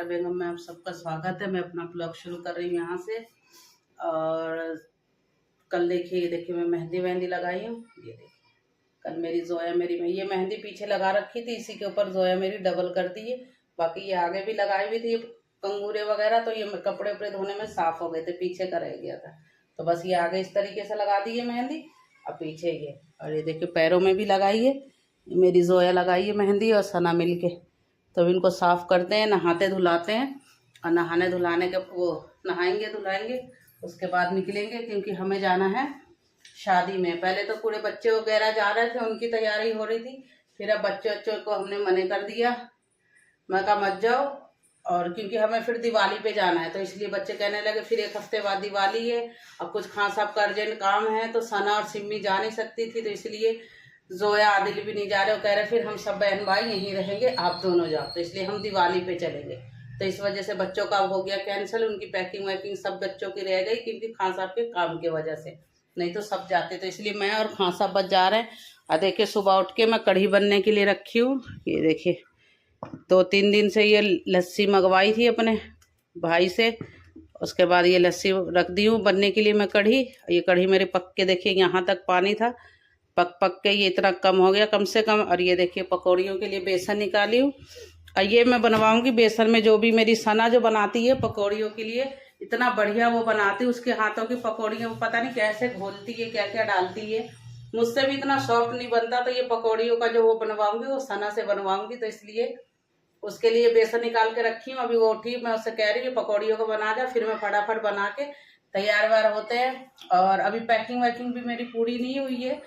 ज़ोया बेगम में आप सबका स्वागत है। मैं अपना ब्लॉग शुरू कर रही हूँ यहाँ से। और कल देखिए मैं मेहंदी लगाई हूँ। ये देखिए कल मेरी ज़ोया ये मेहंदी पीछे लगा रखी थी, इसी के ऊपर ज़ोया मेरी डबल कर दी है। बाकी ये आगे भी लगाई हुई थी कंगूरे वगैरह, तो ये कपड़े उपड़े धोने में साफ हो गए थे, पीछे का रह गया था। तो बस ये आगे इस तरीके से लगा दी है मेहंदी, और पीछे ये, और ये देखिए पैरों में भी लगाई है मेरी ज़ोया, लगाई है मेहंदी और सना मिल के। तो इनको साफ़ करते हैं, नहाते धुलाते हैं, और नहाने धुलाने के वो नहाएंगे धुलाएंगे, उसके बाद निकलेंगे, क्योंकि हमें जाना है शादी में। पहले तो पूरे बच्चे वगैरह जा रहे थे, उनकी तैयारी हो रही थी, फिर अब बच्चों को हमने मना कर दिया। मैं कहा मत जाओ, और क्योंकि हमें फिर दिवाली पे जाना है, तो इसलिए बच्चे कहने लगे फिर 1 हफ्ते बाद दिवाली है, अब कुछ खास आपका अर्जेंट काम है। तो सना और सिम्मी जा नहीं सकती थी, तो इसलिए ज़ोया आदिल भी नहीं जा रहे, वो कह रहे फिर हम सब बहन भाई यहीं रहेंगे, आप दोनों जाओ। तो इसलिए हम दिवाली पे चलेंगे। तो इस वजह से बच्चों का हो गया कैंसिल, उनकी पैकिंग वैकिंग सब बच्चों की रह गई, क्योंकि खान साहब के काम की वजह से, नहीं तो सब जाते। तो इसलिए मैं और खान साहब बस जा रहे हैं। और देखिए सुबह उठ के मैं कढ़ी बनने के लिए रखी हूँ। ये देखिए 2-3 दिन से ये लस्सी मंगवाई थी अपने भाई से, उसके बाद ये लस्सी रख दी हूँ बनने के लिए मैं कढ़ी। ये कढ़ी मेरे पक के देखिए यहाँ तक पानी था, पक के ये इतना कम हो गया कम से कम। और ये देखिए पकौड़ियों के लिए बेसन निकाली हूँ, और ये मैं बनवाऊंगी बेसन में, जो भी मेरी सना जो बनाती है पकौड़ियों के लिए, इतना बढ़िया वो बनाती है। उसके हाथों की पकौड़ियाँ वो पता नहीं कैसे घोलती है, क्या क्या डालती है, मुझसे भी इतना सॉफ्ट नहीं बनता। तो ये पकौड़ियों का जो वो बनवाऊंगी वो सना से बनवाऊंगी, तो इसलिए उसके लिए बेसन निकाल के रखी हूँ। अभी वो उठी, मैं उससे कह रही हूँ पकौड़ियों को बना जा, फिर मैं फटाफट बना के तैयार व्यार होते हैं। और अभी पैकिंग वैकिंग भी मेरी पूरी नहीं हुई है,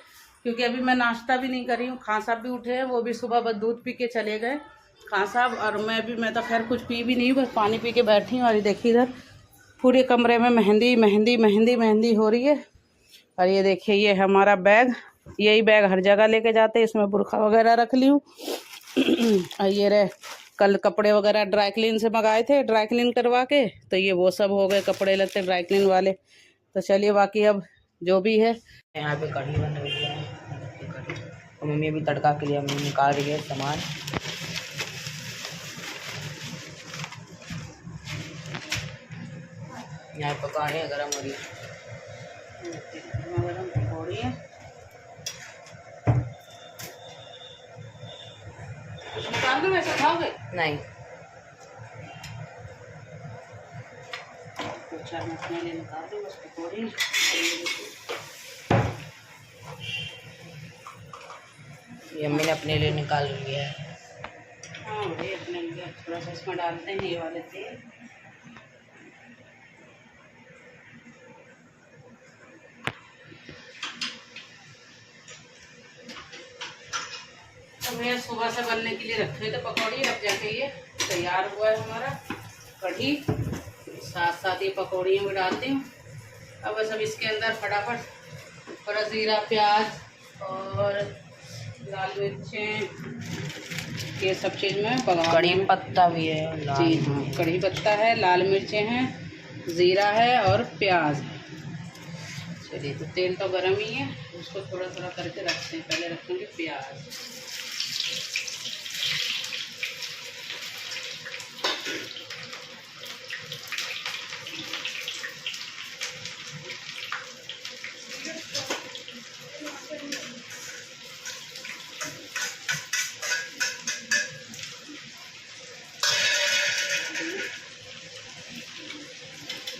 क्योंकि अभी मैं नाश्ता भी नहीं करी हूँ। खान साहब भी उठे हैं, वो भी सुबह बस दूध पी के चले गए खान साहब, और मैं तो खैर कुछ पी भी नहीं, बस पानी पी के बैठी हूँ। और ये देखिए इधर पूरे कमरे में मेहंदी मेहंदी मेहंदी मेहंदी हो रही है। और ये देखिए ये हमारा बैग, यही बैग हर जगह लेके जाते हैं, इसमें बुरखा वगैरह रख ली हूँ। और ये रहे कल कपड़े वगैरह ड्राई क्लीन से मंगाए थे, ड्राई क्लीन करवा के, तो ये वो सब हो गए कपड़े लत्ते ड्राई क्लीन वाले। तो चलिए बाकी अब जो भी है। यहाँ पे कढ़ी बन रही है, और मम्मी अभी तड़का के लिए मम्मी निकाल रही है सामान। यहाँ पकाने है, गरम हो रही है, गरम पकौड़ी है। कुछ निकाल दो, वैसे खाओगे? नहीं, चार मसाले निकाल दो, बस पकौड़ी। ये मम्मी ने अपने लिए निकाल लिया है। हाँ ये अपने लिए थोड़ा सा इसमें डालते हैं ये वाले तेल। तो मैं सुबह से बनने के लिए रखे थे पकौड़ी, अब जाके ये तैयार हुआ है हमारा कढ़ी। साथ साथ ये पकौड़ियों में डालती हूँ। अब बस अब इसके अंदर फटाफट थोड़ा ज़ीरा प्याज और लाल मिर्चें, ये सब चीज़ में पका। कड़ी पत्ता भी है, जी हाँ, कड़ी पत्ता है, लाल मिर्चें हैं, ज़ीरा है और प्याज है। चलिए तो तेल तो गर्म ही है, उसको थोड़ा थोड़ा करके रखते हैं। पहले रखेंगे प्याज,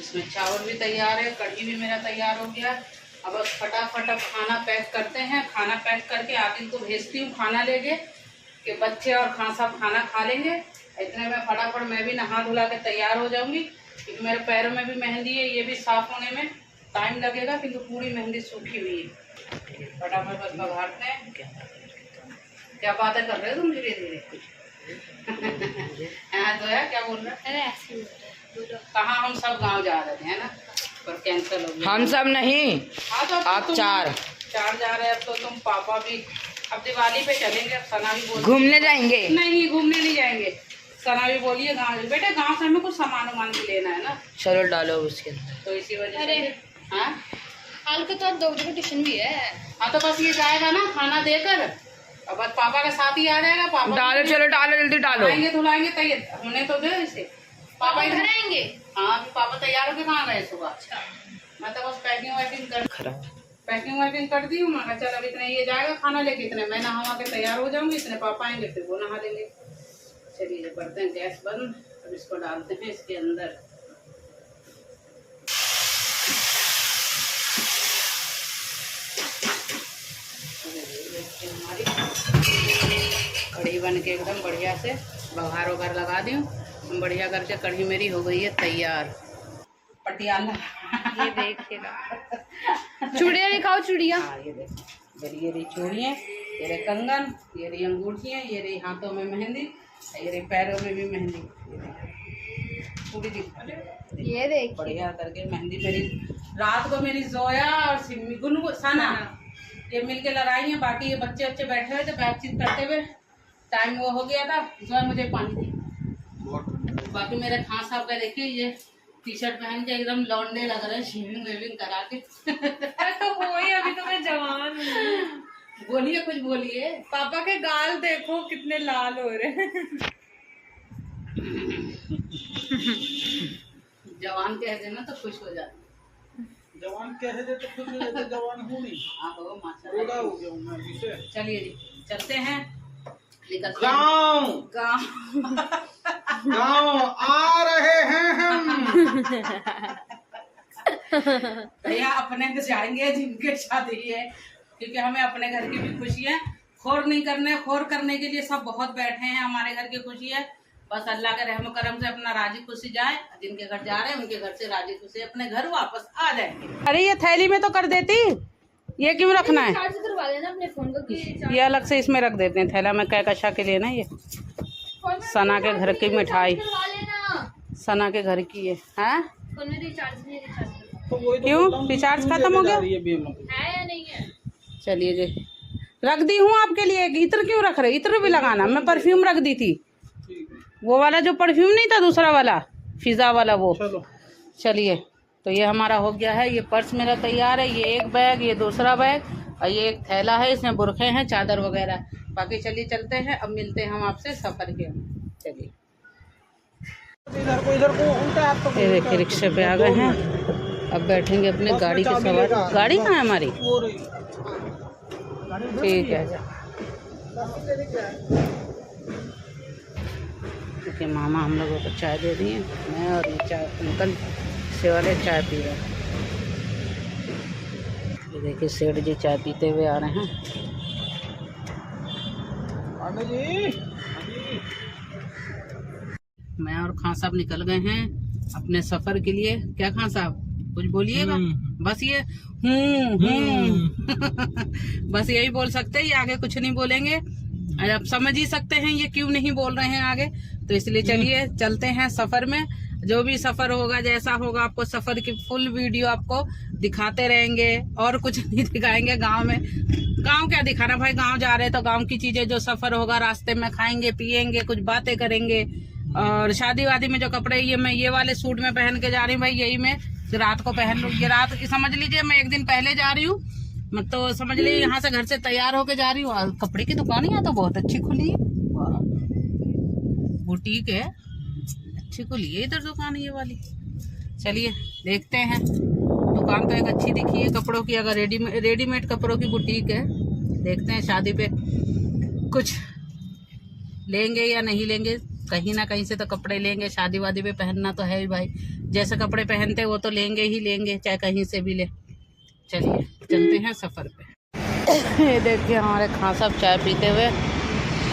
इसमें चावल भी तैयार है, कढ़ी भी मेरा तैयार हो गया। अब बस फटाफट अब खाना पैक करते हैं। खाना पैक करके आदिल को भेजती हूँ खाना लेके, कि बच्चे और खान साहब खाना खा लेंगे। इतने में फटाफट मैं भी नहा धुला के तैयार हो जाऊंगी, क्योंकि मेरे पैरों में भी मेहंदी है, ये भी साफ होने में टाइम लगेगा, क्योंकि पूरी मेहंदी सूखी हुई है। फटाफट बस बघाड़ते हैं। क्या बातें कर रहे हो तुम धीरे धीरे? हाँ तो है, क्या बोल रहे हैं? कहाँ हम सब गांव जा रहे थे, है ना, पर कैंसिल हो गया। हम सब नहीं, हाँ तो आप चार जा रहे हैं। अब तो तुम पापा भी, अब दिवाली पे चलेंगे। अब सना भी बोली घूमने जाएंगे। नहीं घूमने नहीं जाएंगे, सना भी बोलिए गाँव बेटे, गाँव से हमें कुछ सामान वामान भी लेना है ना। चलो डालो उसके अंदर। तो इसी वजह से हाँ हाल का तो 2 बजे का ट्यूशन भी है। हाँ तो बस ये जाएगा ना खाना देकर, अब बस पापा के साथ ही आ जाएगा। पापा डालो, चलो डालो, जल्दी डालो। धुलाएंगे तो ये होने तो दे इसे। पापा घर आएंगे? हाँ अभी पापा तैयार होके कहाँ गए सुबह? अच्छा। मैं तो बस पैकिंग कर खराब पैकिंग कर दी हूँ। मैं कहा चल अब इतने ये जाएगा खाना लेके, इतने मैं नहा के तैयार हो जाऊंगी, इतने पापा आएंगे फिर वो नहा लेंगे। चलिए करते हैं गैस बंद, अब इसको डालते हैं इसके अंदर। हमारी कढ़ी बन के एकदम बढ़िया से बघार वघार लगा दी हूँ, बढ़िया करके कढ़ी मेरी हो गई है तैयार। पटियाला ये देखेगा। चूड़िया दिखाओ, चूड़िया। हाँ ये देखो, ये रही चूड़ियाँ, ये रही कंगन, ये रही अंगूठियाँ, ये रही हाथों में मेहंदी, ये रही पैरों में भी मेहंदी। पूरी ये देख बढ़िया करके मेहंदी मेरी रात को मेरी जोया और सिमी गुनगुन सना ये मिलके लगाई है। बाकी ये बच्चे बच्चे बैठे हुए थे बातचीत करते हुए, टाइम वो हो गया था, जोया मुझे पानी दी। बाकी मेरे खान साहब का देखिए ये टी शर्ट पहन के एकदम लौंडे लग रहे हैं, शेविंग वेविंग करा के। तो हो ही, अभी तो मैं जवान हूँ। बोलिए कुछ बोलिए। पापा के गाल देखो कितने लाल हो रहे हैं। जवान कह देना तो खुश हो जाते। जवान कह दे तो खुश हो जाते, जवान हूँ नहीं। आप हो बूढ़ा हो गया हूँ मैं अभी से। चलिए जी चलते हैं, निकलते गाँव गाँव आ रहे हैं हम। भैया अपने तो जाएंगे जिनके शादी है, क्योंकि हमें अपने घर की भी खुशी है। खोर करने के लिए सब बहुत बैठे हैं, हमारे घर की खुशी है। बस अल्लाह के रहम करम से अपना राजी खुशी जाए, जिनके घर जा रहे हैं उनके घर से राजी खुशी अपने घर वापस आ जाएंगे। अरे ये थैली में तो कर देती, ये क्यों रखना है? चार्ज करवा लेना अपने फोन को कि ये अलग से इसमें रख देते हैं थैला में, कहकशा के लिए ना। ये सना के घर की मिठाई, करवा लेना। सना के घर की है। फोन में रिचार्ज नहीं, रिचार्ज तो वही तो क्यों? बोल रहा हूँ, रिचार्ज क्यों खत्म हो लेके गया? जा रही है बेमन? है या नहीं है? चलिए जी रख दी हूँ आपके लिए। इत्र क्यों रख रहे? इत्र भी लगाना, मैं परफ्यूम रख दी थी, ठीक है, वो वाला जो परफ्यूम नहीं था दूसरा वाला फिजा वाला वो। चलो। चलिए तो ये हमारा हो गया है, ये पर्स मेरा तैयार है, ये एक बैग, ये दूसरा बैग और ये एक थैला है, इसमें बुरखे हैं चादर वगैरह। बाकी चलिए चलते हैं, अब मिलते हैं हम आपसे सफर के। चलिए इधर को उल्टा हाथ पकड़। ये देखिए रिक्शे पे आ गए हैं, अब बैठेंगे अपने गाड़ी की सवार। गाड़ी कहाँ है हमारी? हो रही ठीक है क्योंकि मामा हम लोगों को चाय दे दिए, मैं और ये चाय अंकल से वाले चाय पी रहे हैं। ये देखिए सेठ जी चाय पीते हुए आ रहे हैं। आने जी। मैं और खान साहब निकल गए हैं अपने सफर के लिए। क्या खान साहब कुछ बोलिएगा? बस ये बस यही बोल सकते हैं, ये आगे कुछ नहीं बोलेंगे। आप समझ ही सकते हैं ये क्यों नहीं बोल रहे हैं आगे, तो इसलिए चलिए चलते हैं सफर में। जो भी सफर होगा, जैसा होगा, आपको सफर की फुल वीडियो आपको दिखाते रहेंगे और कुछ नहीं दिखाएंगे। गांव में गांव क्या दिखाना भाई, गांव जा रहे हैं तो गांव की चीजें जो सफर होगा रास्ते में खाएंगे पिएंगे, कुछ बातें करेंगे। और शादी वादी में जो कपड़े मैं ये वाले सूट में पहन के जा रही हूँ भाई, यही मैं रात को पहन लूँ। ये रात की समझ लीजिए, मैं एक दिन पहले जा रही हूँ, मत तो समझ लीजिए यहाँ से घर से तैयार होके जा रही हूँ। कपड़े की दुकान यहाँ तो बहुत अच्छी खुली है, बुटीक है अच्छी खुली है इधर दुकान ये वाली। चलिए देखते हैं, दुकान तो एक अच्छी दिखी है कपड़ों की, अगर रेडीमेड कपड़ों की बुटीक है। देखते हैं शादी पे कुछ लेंगे या नहीं लेंगे, कहीं ना कहीं से तो कपड़े लेंगे। शादी वादी पे पहनना तो है ही भाई, जैसे कपड़े पहनते वो तो लेंगे ही लेंगे, चाहे कहीं से भी ले। चलिए चलते हैं सफर पे। ये देखिए हमारे खान साहब चाय पीते हुए।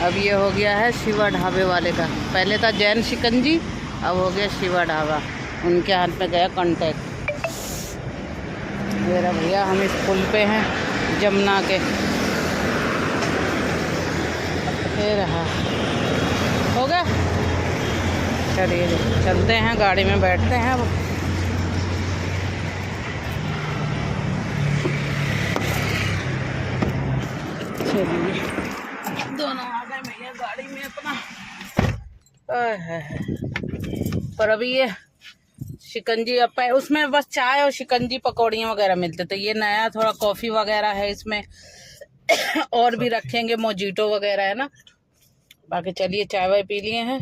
अब ये हो गया है शिवा ढाबे वाले का, पहले था जैन शिकंजी, अब हो गया शिवा ढाबा। उनके हाथ में गया कॉन्टैक्ट। मेरा भैया हम इस पुल पे हैं जमुना के, ये रहा हो गया। चलिए चलते हैं, गाड़ी में बैठते हैं। अब चलिए दोनों आ गए भैया गाड़ी में अपना। पर अभी ये शिकंजी उसमें बस चाय और शिकंजी पकौड़ियाँ वगैरह मिलते थे, ये नया थोड़ा कॉफ़ी वगैरह है इसमें और भी रखेंगे, मोजीटो वगैरह है ना। बाकी चलिए चाय वाय पी लिए हैं,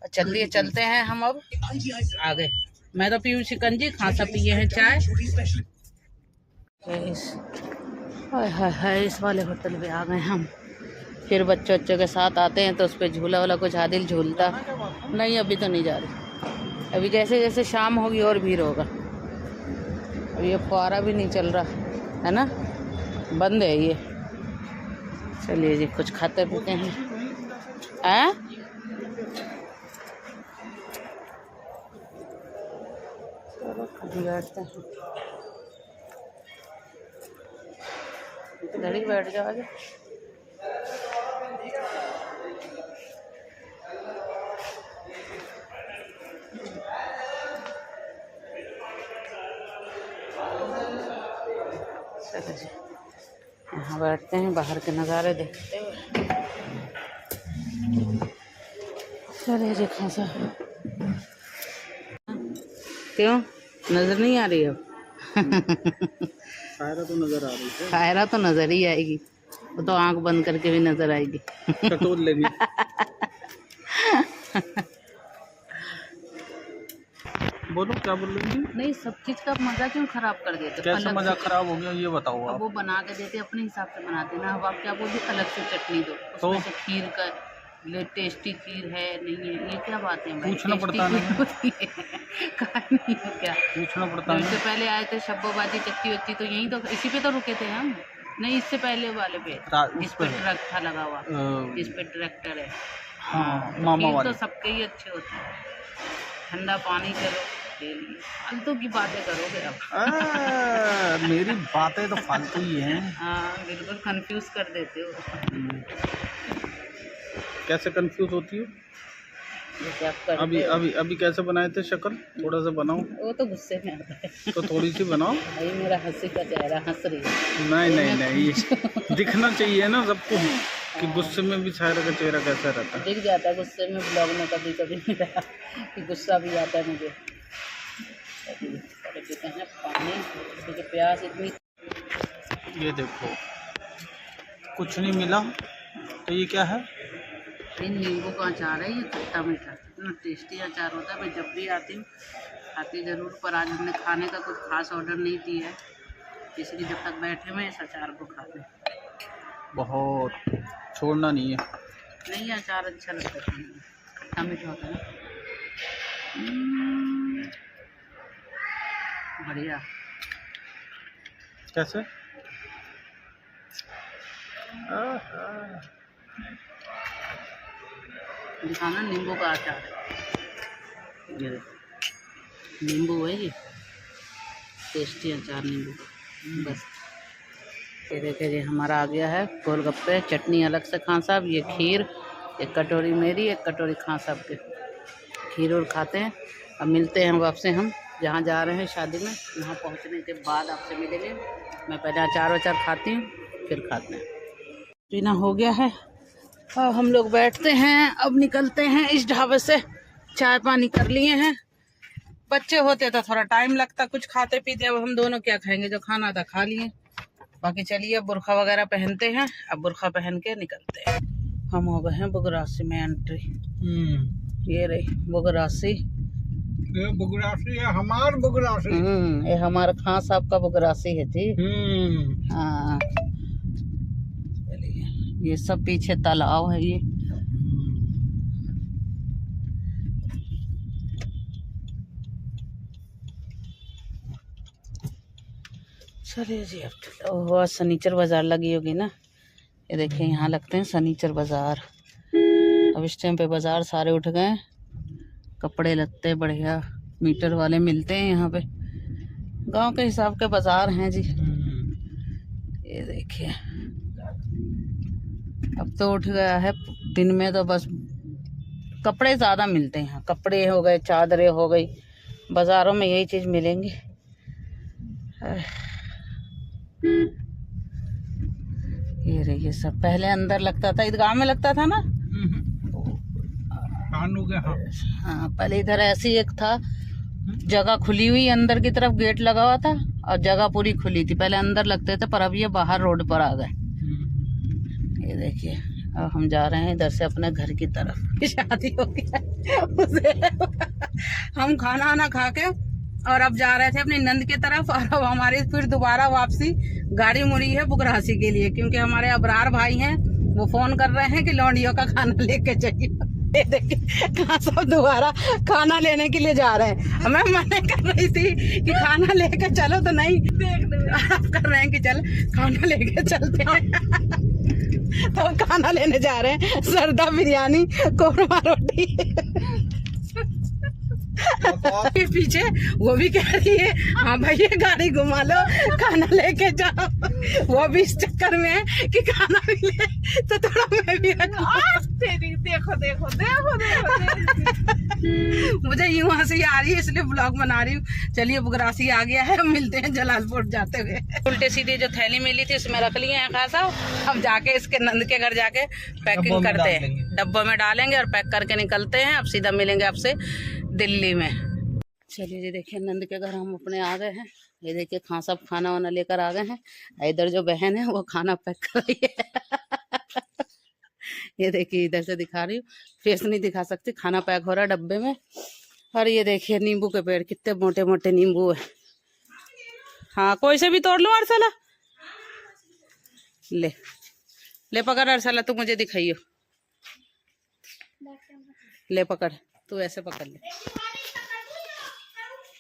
चलिए चलते हैं हम अब आगे। मैं तो पीऊँ शिकंजी, खासा पिए हैं चाय। हाय इस वाले होटल पे आ गए हम। फिर बच्चों के साथ आते हैं तो उस पर झूला वाला कुछ आदिल झूलता नहीं। अभी तो नहीं जा रही, अभी जैसे जैसे शाम होगी और भीड़ होगा। अभी ये फुहारा भी नहीं चल रहा है ना, बंद है ये। चलिए जी कुछ खाते पीते हैं। बैठते हैं, इधर ही बैठ जाओ। चलो जी यहाँ बैठते हैं, बाहर के नज़ारे देखते हुए। चलिए जी खासा क्यों नज़र नहीं आ रही अब? सायरा तो नजर आ रही है। सायरा तो नज़र ही आएगी, वो तो आंख बंद करके भी नज़र आएगी। टटोल लेंगे। बोलो क्या बोल रही थी? नहीं सब चीज़ का मज़ा क्यों खराब कर देते? कैसे अलग मजा से। खराब हो गया ये बताओ अब आप। वो बना के देते अपने हिसाब से बनाते ना। अब आप क्या बोलिए अलग से चटनी दो, तो? उसमें से खीर का टेस्टी खीर है नहीं है, ये क्या बात है भाई? पूछना टेस्टी पड़ता खीर होती है नहीं है क्या? पूछना पड़ता जब है। इससे पहले आए थे शब्बोबाजी चट्टी वच्ची तो यहीं तो इसी पे तो रुके थे हम। नहीं इससे पहले वाले पे उस जिस पे पे ट्रक था लगा हुआ, जिस पे ट्रैक्टर है। हाँ मामा खीर वाले। तो सबके ही अच्छे होते हैं। ठंडा पानी चलो ले लिए, फालतू की बातें करोगे अब। मेरी बातें तो फालतू ही हैं। हाँ बिल्कुल कंफ्यूज कर देते हो। कैसे कंफ्यूज होती हो? जैसे आप करते अभी हो। अभी अभी कैसे बनाए थे शक्ल? थोड़ा सा बनाओ वो तो गुस्से में आता है। तो थोड़ी सी बनाओ। भाई मेरा हंसी का चेहरा हंस रही है। नहीं नहीं नहीं दिखना चाहिए ना सबको कि गुस्से में भी सायरा का चेहरा कैसा रहता है। दिख जाता है गुस्से में ब्लॉग में कभी कभी मेरा कि गुस्सा भी आता है मुझे। पीते हैं पानी क्योंकि प्यास इतनी। ये देखो कुछ नहीं मिला तो ये क्या है? ये नींबू का अचार है, ये खट्टा मीठा इतना टेस्टी अचार होता है। मैं जब भी आती हूँ खाती ज़रूर, पर आज हमने खाने का कुछ खास ऑर्डर नहीं दिया है, इसलिए जब तक बैठे हुए इस अचार को खाते हैं। बहुत छोड़ना नहीं है। नहीं अचार अच्छा लगता है, खट्टा मीठा होता है ना। बढ़िया। कैसे? दिखाना नींबू का अचार है। ये देखो नींबू है, ये टेस्टी अचार नींबू का। बस ये देखिए जी हमारा आ गया है गोलगप्पे, चटनी अलग से खान साहब, ये खीर, एक कटोरी मेरी, एक कटोरी खान साहब के। खीर और खाते हैं। अब मिलते हैं आपसे, हम जहाँ जा रहे हैं शादी में, वहाँ पहुँचने के बाद आपसे मिलेंगे। मैं पहले अचार वचार खाती हूँ फिर खाते हैं। पीना हो गया है और हम लोग बैठते हैं। अब निकलते हैं इस ढाबे से। चाय पानी कर लिए हैं। बच्चे होते तो थोड़ा टाइम लगता कुछ खाते पीते, अब हम दोनों क्या खाएंगे, जो खाना था खा लिए। बाकी चलिए बुर्खा वगैरह पहनते हैं। अब बुर्खा पहन के निकलते हैं। हम हो गए हैं बुगरासी में एंट्री। ये रही बुगरासी। ये बुगरासी है, हमार बुगरासी। ये हमारे खां साहब का बुगरासी है जी। हाँ चलिए, ये सब पीछे तालाब है ये। चलिए जी अब ओह सनीचर बाजार लगी होगी ना। ये देखिए यहाँ लगते हैं सनीचर बाजार। अब इस टाइम पे बाजार सारे उठ गए। कपड़े लत्ते बढ़िया मीटर वाले मिलते हैं यहाँ पे। गांव के हिसाब के बाजार हैं जी। ये देखिए अब तो उठ गया है। दिन में तो बस कपड़े ज़्यादा मिलते हैं यहाँ। कपड़े हो गए, चादरें हो गई, बाज़ारों में यही चीज़ मिलेंगी। ये रही, ये सब पहले अंदर लगता था, ईदगाह में लगता था ना। हाँ पहले इधर ऐसी एक था जगह खुली हुई, अंदर की तरफ गेट लगा हुआ था और जगह पूरी खुली थी। पहले अंदर लगते थे पर अब ये बाहर रोड पर आ गए। ये देखिए अब हम जा रहे हैं इधर से अपने घर की तरफ। शादी हो गया उसे हम खाना वाना खा के और अब जा रहे थे अपनी नंद की तरफ। और अब हमारी फिर दोबारा वापसी गाड़ी मुड़ी है बुगरासी के लिए, क्योंकि हमारे अबरार भाई हैं वो फोन कर रहे हैं कि लौंडियों का खाना लेके चाहिए। देखिए कहाँ सब दोबारा खाना लेने के लिए जा रहे हैं। हमें मना कर रही थी कि खाना लेके चलो, तो नहीं आप कर रहे हैं कि चल खाना लेके चलते हैं। तो खाना लेने जा रहे हैं, सरदा बिरयानी, कोरमा रोटी। के पीछे वो भी कह रही है हाँ भैया गाड़ी घुमा लो, खाना लेके जाओ। वो भी इस चक्कर में है कि खाना भी ले तो थोड़ा मैं भी देखो देखो देखो देखो मुझे यूं हंसी आ रही है इसलिए ब्लॉग बना रही हूँ। चलिए बुगरासी आ गया है, मिलते हैं जलालपुर जाते हुए। उल्टे सीधे जो थैली मिली थी उसमें रख लिए हैं खासा। अब जाके इसके नंद के घर जाके पैकिंग करते हैं, डब्बों में डालेंगे और पैक करके निकलते हैं। अब सीधा मिलेंगे आपसे दिल्ली में। चलिए जी देखिए नंद के घर हम अपने आ गए हैं। ये देखिए सब खाना वाना लेकर आ गए हैं। इधर जो बहन है वो खाना पैक कर रही है। ये देखिए इधर से दिखा रही हूँ, फेस नहीं दिखा सकती। खाना पैक हो रहा है डब्बे में। और ये देखिए नींबू के पेड़, कितने मोटे मोटे नींबू है। हाँ कोई से भी तोड़ लो अरसला, ले ले पकड़ अरसला, तू मुझे दिखाइयो। ले पकड़, तू ऐसे पकड़ ले,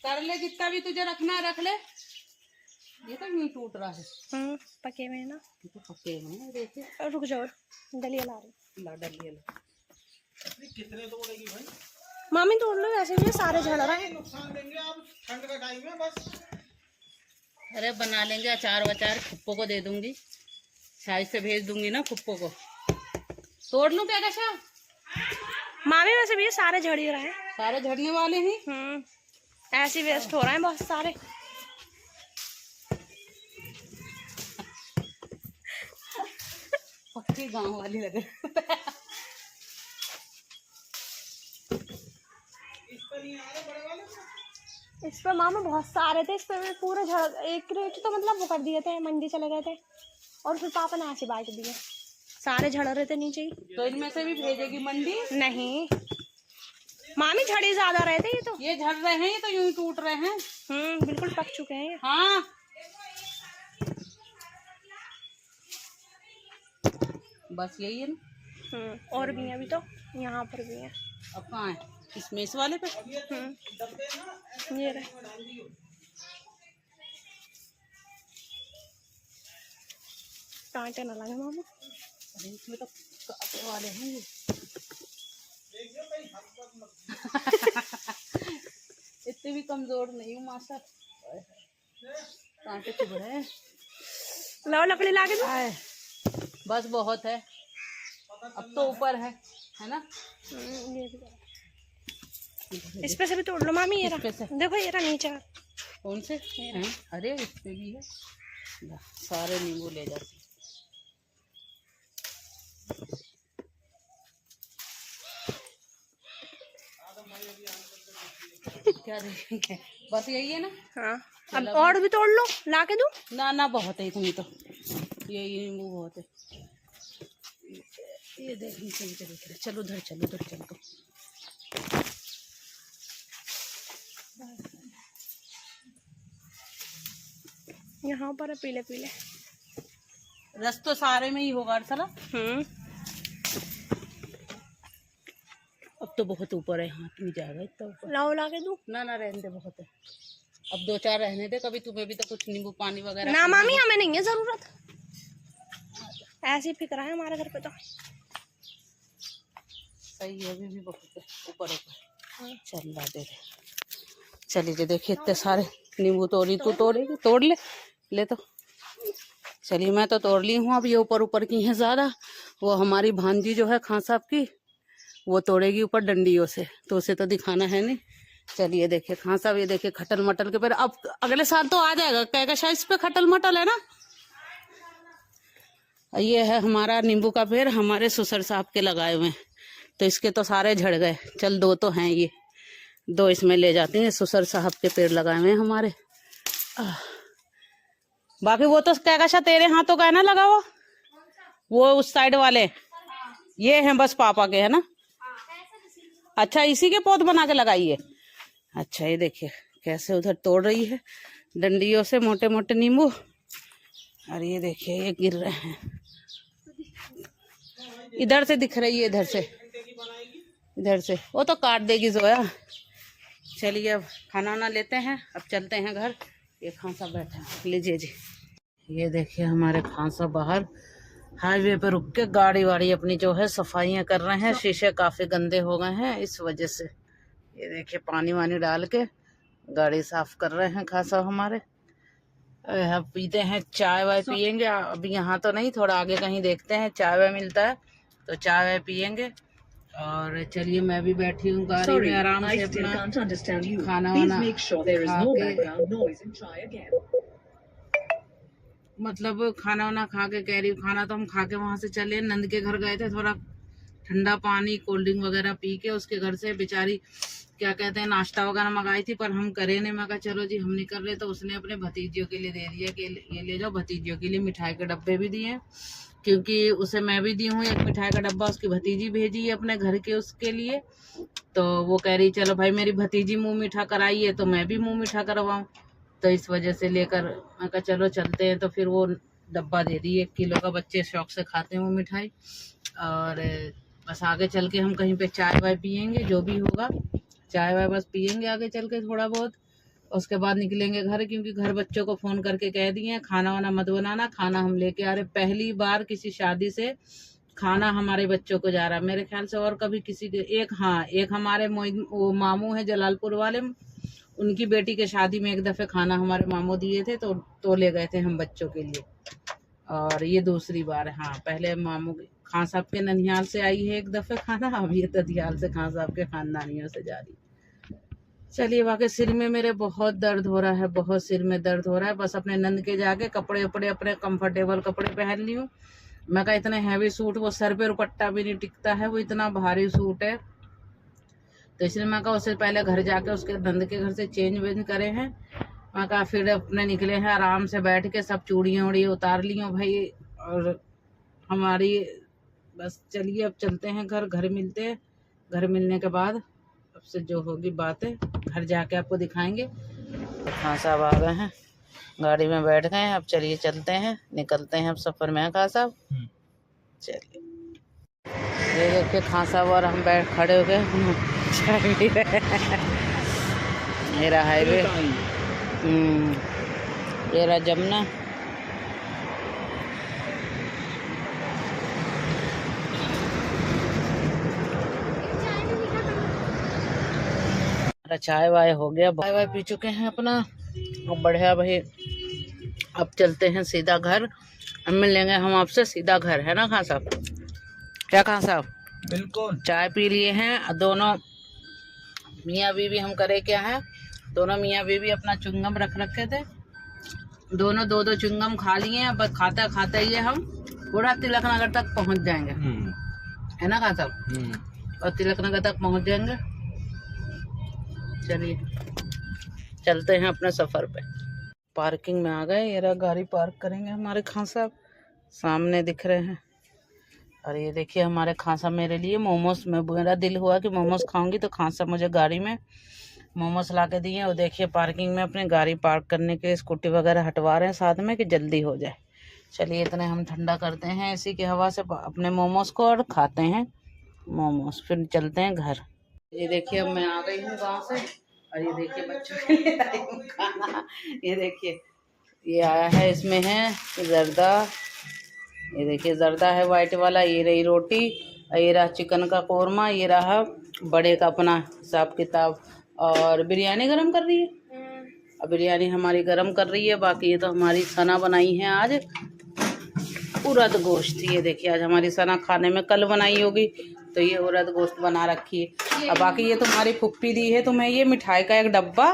कर ले जितना भी तुझे रखना है रख ले। ये तो यूं टूट रहा है। पके में ना, ये तो पके हैं। देखिए रुक जाओ, दलिया ला रही। ला डलिया ला। कितने तोड़ेगी भाई? मामी तोड़ लो, वैसे भी सारे झड़ रहे हैं। नुकसान देंगे आप, ठंड का टाइम है बस। अरे बना लेंगे अचार वचार, खुप्पो को दे दूंगी, साइज से भेज दूंगी ना खुप्पो को। तोड़ लूं क्या कशा? मामी वैसे भी सारे झड़ ही रहे हैं। सारे झड़ने वाले हैं। ऐसे वेस्ट हो रहे हैं बहुत सारे। पक्की गांव वाली लगे। इस पर मामा बहुत सारे थे, इस पर पूरे झड़, एक क्रेट तो मतलब वो कर दिए थे, मंडी चले गए थे और फिर पापा ने ऐसे बांट दिए। सारे झड़ रहे थे नीचे ही। तो इनमें से भी भेजेगी मंडी? नहीं मामी, झड़े ज्यादा रहे थे। ये झड़ रहे हैं, ये तो यूं टूट रहे हैं। बिल्कुल पक चुके हैं ये। हाँ बस यही है ना। और भी हैं अभी तो, यहाँ पर भी हैं। अब कहाँ है? इसमें इस वाले पे ये रहे। कांटे ना लगे मामा। अरे इसमें तो कांटे वाले हैं ये। इतने भी कमजोर नहीं हूँ मासा, कांटे चुभ रहे हैं। लाओ लकड़ी लाके दो। बस बहुत है, अब तो ऊपर है ना। ये भी इस पे से भी तोड़ लो मामी। ये रहा, देखो ये रहा नीचे। कौन से हैं? अरे इस पे भी है। सारे नींबू ले जाते। क्या देखेंगे, बस यही है ना। हाँ अब और भी तोड़ लो, लाके दूं? ना ना बहुत है इतनी तो, ये नींबू बहुत है। ये देख नीचे नीचे देख रहे। चलो उधर चलो, उधर चलो। तो यहाँ पर है पीले पीले। रस तो सारे में ही होगा अरसला। अब तो बहुत ऊपर है, हाथ नहीं जाएगा इतना ऊपर। लाओ लाके दूं? ना ना रहने दे, बहुत है। अब 2-4 रहने दे, कभी तुम्हें भी तो कुछ नींबू पानी वगैरह। ना मामी हमें नहीं है जरूरत, ऐसे ही फिक रहा है हमारे घर पे तो। सही है, अभी भी बहुत है ऊपर ऊपर। चल ला दे दे। चलिए देखिए इतने सारे नींबू तोड़ी। तू तोड़ेगी? तोड़ ले, ले तो। चलिए मैं तो तोड़ ली हूँ। अब ये ऊपर ऊपर की हैं ज़्यादा। वो हमारी भांजी जो है खां साहब की, वो तोड़ेगी ऊपर डंडियों से, तो उसे तो दिखाना है नहीं। चलिए देखिए खां साहब, ये देखिए खटल मटल के पेड़। अब अगले साल तो आ जाएगा, कहेगा शायद इस पे खटल मटल है ना। ये है हमारा नींबू का पेड़, हमारे ससुर साहब के लगाए हुए हैं, तो इसके तो सारे झड़ गए। चल 2 तो हैं, ये 2 इसमें ले जाते हैं। ससुर साहब के पेड़ लगाए हुए हैं हमारे। बाकी वो तो क्या तेरे हाथों का है ना लगा हुआ, वो उस साइड वाले। ये हैं बस पापा के, है ना? अच्छा, इसी के पौध बना के लगाइए। अच्छा, ये देखिए कैसे उधर तोड़ रही है डंडियों से मोटे मोटे नींबू। और ये देखिए ये गिर रहे हैं, इधर से दिख रही है, इधर से, इधर से। वो तो काट देगी जोया। चलिए अब खाना वाना लेते हैं, अब चलते हैं घर। ये खांसा बैठा है, लीजिए जी। ये देखिए हमारे खांसा बाहर हाईवे पर रुक के गाड़ी वाड़ी अपनी जो है सफाइयाँ कर रहे हैं। शीशे काफ़ी गंदे हो गए हैं इस वजह से। ये देखिए पानी वानी डाल के गाड़ी साफ कर रहे हैं खासा हमारे। अब पीते हैं चाय वाय पियेंगे। अभी यहाँ तो नहीं, थोड़ा आगे कहीं देखते हैं चाय वाय मिलता है तो चाय वाय पियेंगे। और चलिए मैं भी बैठी हूँ गाड़ी में आराम से अपना खाना वाना खा के, मतलब खाना वाना खा के कह रही हूँ। खाना तो हम खा के वहां से चले, नंद के घर गए थे, थोड़ा ठंडा पानी कोल्ड ड्रिंक वगैरह पी के उसके घर से बेचारी क्या कहते हैं नाश्ता वगैरह मंगाई थी, पर हम करे नहीं। मैं कहा चलो जी हम नहीं कर रहे, तो उसने अपने भतीजियों के लिए दे दिया कि ये ले जाओ। भतीजियों के लिए मिठाई के डब्बे भी दिए, क्योंकि उसे मैं भी दी हूँ एक मिठाई का डब्बा, उसकी भतीजी भेजी है अपने घर के उसके लिए। तो वो कह रही चलो भाई मेरी भतीजी मुँह मीठा कराई है तो मैं भी मुँह मीठा करवाऊँ, तो इस वजह से लेकर मैं कहा चलो चलते हैं। तो फिर वो डब्बा दे दी 1 किलो का, बच्चे शौक से खाते हैं वो मिठाई। और बस आगे चल के हम कहीं पे चाय वाय पियेंगे, जो भी होगा चाय वाय बस पियेंगे आगे चल के थोड़ा बहुत। उसके बाद निकलेंगे घर, क्योंकि घर बच्चों को फ़ोन करके कह दिए खाना वाना मत बनाना, खाना हम लेके आ रहे। पहली बार किसी शादी से खाना हमारे बच्चों को जा रहा है, मेरे ख्याल से और कभी किसी के। एक हमारे वो मामू है जलालपुर वाले, उनकी बेटी के शादी में एक दफ़े खाना हमारे मामू दिए थे तो ले गए थे हम बच्चों के लिए। और ये दूसरी बार है। हाँ, पहले मामू खान साहब के ननिहाल से आई है एक दफ़े खाना, अब ये ददियाल से खान साहब के खानदानियों से जा रही। चलिए, बाकी सिर में मेरे बहुत दर्द हो रहा है, बहुत सिर में दर्द हो रहा है। बस अपने नंद के जाके कपड़े वपड़े अपने कंफर्टेबल कपड़े पहन ली हूँ। मैं कहा इतने हैवी सूट, वो सर पे दुपट्टा भी नहीं टिकता है, वो इतना भारी सूट है। तो इसलिए मैं कहा उससे पहले घर जाके उसके नंद के घर से चेंज वेंज करे हैं। मैं कहा फिर अपने निकले हैं आराम से बैठ के, सब चूड़ियाँ उड़ियाँ उतार ली हूँ भाई। और हमारी बस चलिए अब चलते हैं घर। घर मिलते हैं, घर मिलने के बाद अब से जो होगी बातें घर जाके आपको दिखाएंगे। हाँ साहब आ गए हैं, गाड़ी में बैठ गए हैं। अब चलिए चलते हैं, निकलते हैं अब सफ़र में। हाँ साहब चलिए, ये देखिए खान साहब और हम बैठ खड़े हो गए ये रहा हाईवे, ये रहा जमुना। चाय वाय हो गया, चाय वाय पी चुके हैं अपना। अब बढ़िया भाई, अब चलते हैं सीधा घर। अब मिलेंगे हम आपसे सीधा घर, है ना खान साहब? क्या खान साहब? बिल्कुल। चाय पी लिए हैं दोनों मियाँ बीवी। हम करे क्या है, दोनों मियाँ बीवी अपना चुंगम रख रखे थे, दोनों 2-2 चुंगम खा लिए हैं। बस खाता खाता ही हम पूरा तिलक नगर तक पहुँच जाएंगे, है ना खान साहब? और तिलक नगर तक पहुँच जाएंगे। चलिए चलते हैं अपने सफ़र पे। पार्किंग में आ गए, ये रहा गाड़ी पार्क करेंगे हमारे खान साहब, सामने दिख रहे हैं। और ये देखिए हमारे खान साहब मेरे लिए मोमोज, में मेरा दिल हुआ कि मोमोज खाऊंगी तो खान साहब मुझे गाड़ी में मोमोज ला के दिए। और देखिए पार्किंग में अपनी गाड़ी पार्क करने के लिए स्कूटी वगैरह हटवा रहे हैं साथ में कि जल्दी हो जाए। चलिए इतने हम ठंडा करते हैं इसी की हवा से अपने मोमोज को और खाते हैं मोमोज, फिर चलते हैं घर। ये देखिए अब मैं आ गई हूँ गांव से, और ये देखिए बच्चों के लिए आई हूँ खाना। ये देखिए ये आया है, इसमें है जर्दा, ये देखिए जर्दा है वाइट वाला, ये रही रोटी, ये रहा चिकन का कोरमा, ये रहा बड़े का अपना हिसाब किताब। और बिरयानी गरम कर रही है, अब बिरयानी हमारी गरम कर रही है। बाकी ये तो हमारी सना बनाई है आज उड़द गोश्त। ये देखिए आज हमारी सना खाने में, कल बनाई होगी तो ये उड़द गोश्त बना रखी है। अब बाकी ये तुम्हारी फुप्पी दी है तुम्हें ये मिठाई का एक डब्बा,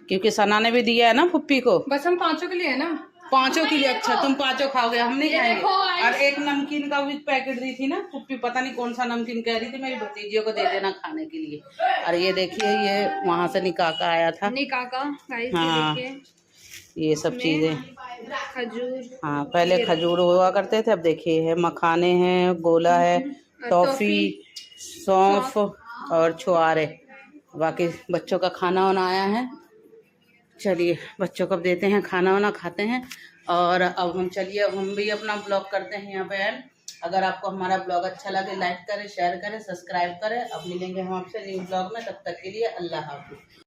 क्योंकि सना ने भी दिया है ना फुप्पी को। बस हम 5 के लिए है ना, 5 के लिए। अच्छा तुम 5 खाओगे, हम नहीं खाएंगे। और एक नमकीन का भी पैकेट दी थी ना फुप्पी, पता नहीं कौन सा नमकीन कह रही थी, मेरी भतीजियों को दे देना खाने के लिए। और ये देखिए ये वहाँ से निकाका आया था, निकाका। हाँ ये सब चीजें, खजूर, हाँ पहले खजूर हुआ करते थे, अब देखिए है मखाने हैं, गोला है, टॉफ़ी, सौंफ और छुआरे। बाकी बच्चों का खाना वाना आया है। चलिए बच्चों को अब देते हैं खाना वाना, खाते हैं। और अब हम भी अपना ब्लॉग करते हैं यहाँ पे एंड। अगर आपको हमारा ब्लॉग अच्छा लगे लाइक करें, शेयर करें, सब्सक्राइब करें। अब मिलेंगे हम आपसे न्यू ब्लॉग में, तब तक के लिए अल्लाह हाफिज़।